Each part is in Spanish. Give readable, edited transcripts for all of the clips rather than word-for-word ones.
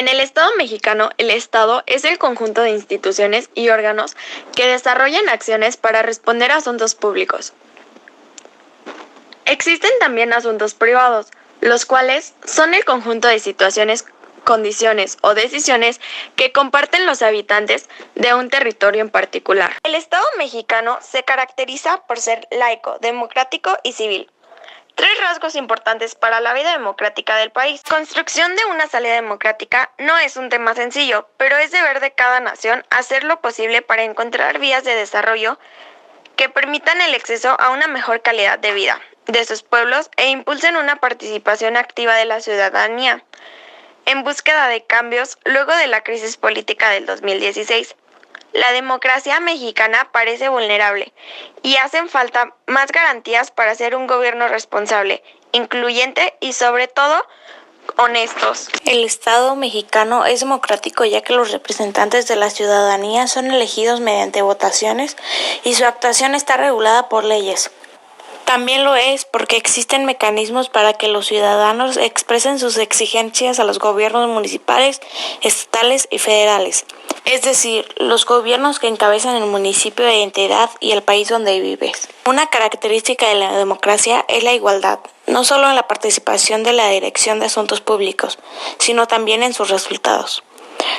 En el Estado mexicano, el Estado es el conjunto de instituciones y órganos que desarrollan acciones para responder a asuntos públicos. Existen también asuntos privados, los cuales son el conjunto de situaciones, condiciones o decisiones que comparten los habitantes de un territorio en particular. El Estado mexicano se caracteriza por ser laico, democrático y civil. Tres rasgos importantes para la vida democrática del país. La construcción de una salida democrática no es un tema sencillo, pero es deber de cada nación hacer lo posible para encontrar vías de desarrollo que permitan el acceso a una mejor calidad de vida de sus pueblos e impulsen una participación activa de la ciudadanía en búsqueda de cambios luego de la crisis política del 2016. La democracia mexicana parece vulnerable y hacen falta más garantías para ser un gobierno responsable, incluyente y sobre todo honestos. El Estado mexicano es democrático ya que los representantes de la ciudadanía son elegidos mediante votaciones y su actuación está regulada por leyes. También lo es porque existen mecanismos para que los ciudadanos expresen sus exigencias a los gobiernos municipales, estatales y federales, es decir, los gobiernos que encabezan el municipio de entidad y el país donde vives. Una característica de la democracia es la igualdad, no solo en la participación de la dirección de asuntos públicos, sino también en sus resultados.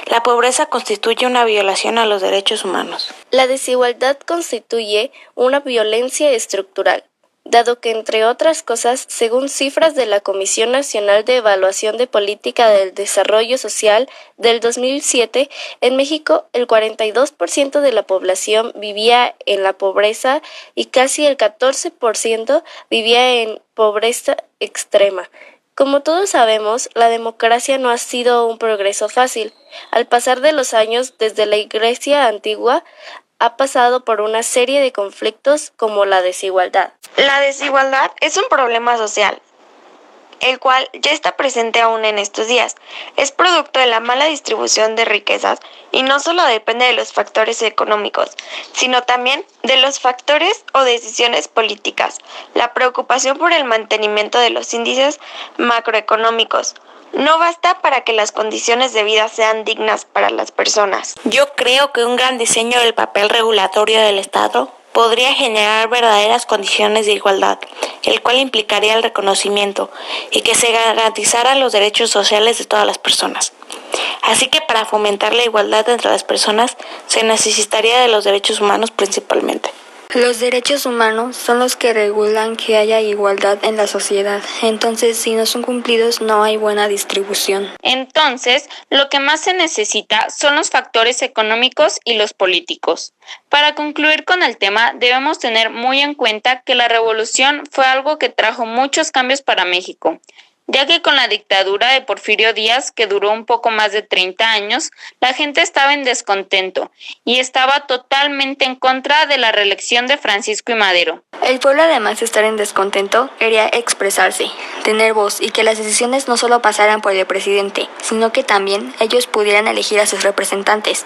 La pobreza constituye una violación a los derechos humanos. La desigualdad constituye una violencia estructural, dado que, entre otras cosas, según cifras de la Comisión Nacional de Evaluación de Política del Desarrollo Social del 2007, en México el 42% de la población vivía en la pobreza y casi el 14% vivía en pobreza extrema. Como todos sabemos, la democracia no ha sido un progreso fácil. Al pasar de los años, desde la Iglesia antigua, ha pasado por una serie de conflictos como la desigualdad. La desigualdad es un problema social, el cual ya está presente aún en estos días. Es producto de la mala distribución de riquezas y no solo depende de los factores económicos, sino también de los factores o decisiones políticas. La preocupación por el mantenimiento de los índices macroeconómicos no basta para que las condiciones de vida sean dignas para las personas. Yo creo que un gran diseño del papel regulatorio del Estado podría generar verdaderas condiciones de igualdad, el cual implicaría el reconocimiento y que se garantizaran los derechos sociales de todas las personas. Así que para fomentar la igualdad entre las personas se necesitaría de los derechos humanos principalmente. Los derechos humanos son los que regulan que haya igualdad en la sociedad. Entonces, si no son cumplidos, no hay buena distribución. Entonces, lo que más se necesita son los factores económicos y los políticos. Para concluir con el tema, debemos tener muy en cuenta que la revolución fue algo que trajo muchos cambios para México, ya que con la dictadura de Porfirio Díaz, que duró un poco más de 30 años, la gente estaba en descontento y estaba totalmente en contra de la reelección de Francisco I. Madero. El pueblo, además de estar en descontento, quería expresarse, tener voz y que las decisiones no solo pasaran por el presidente, sino que también ellos pudieran elegir a sus representantes.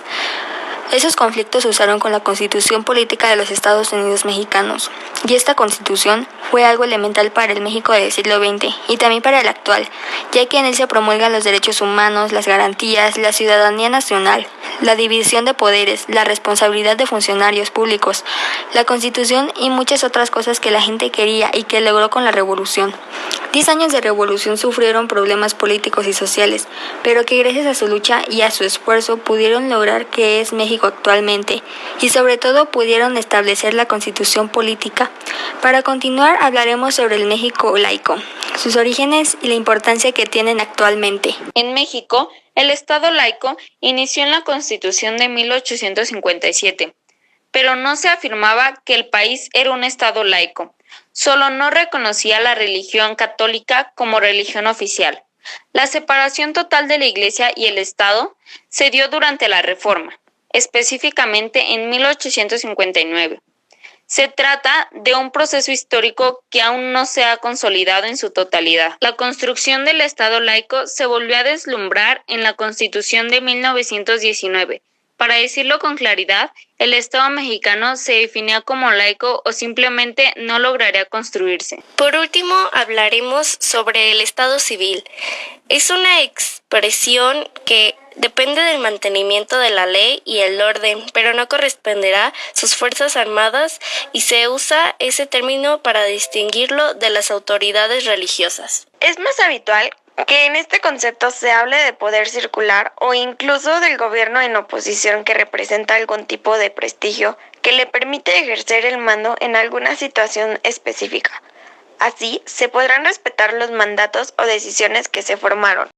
Esos conflictos se usaron con la Constitución Política de los Estados Unidos Mexicanos, y esta Constitución fue algo elemental para el México del siglo XX y también para el actual, ya que en él se promulgan los derechos humanos, las garantías, la ciudadanía nacional, la división de poderes, la responsabilidad de funcionarios públicos, la Constitución y muchas otras cosas que la gente quería y que logró con la Revolución. 10 años de revolución sufrieron problemas políticos y sociales, pero que gracias a su lucha y a su esfuerzo pudieron lograr que es México actualmente y sobre todo pudieron establecer la Constitución política. Para continuar hablaremos sobre el México laico, sus orígenes y la importancia que tienen actualmente. En México, el Estado laico inició en la Constitución de 1857, pero no se afirmaba que el país era un Estado laico. Solo no reconocía la religión católica como religión oficial. La separación total de la Iglesia y el Estado se dio durante la Reforma, específicamente en 1859. Se trata de un proceso histórico que aún no se ha consolidado en su totalidad. La construcción del Estado laico se volvió a deslumbrar en la Constitución de 1919, Para decirlo con claridad, el Estado mexicano se definía como laico o simplemente no lograría construirse. Por último, hablaremos sobre el Estado civil. Es una expresión que depende del mantenimiento de la ley y el orden, pero no corresponderá a sus fuerzas armadas y se usa ese término para distinguirlo de las autoridades religiosas. Es más habitual que en este concepto se hable de poder circular o incluso del gobierno en oposición que representa algún tipo de prestigio que le permite ejercer el mando en alguna situación específica. Así, se podrán respetar los mandatos o decisiones que se formaron.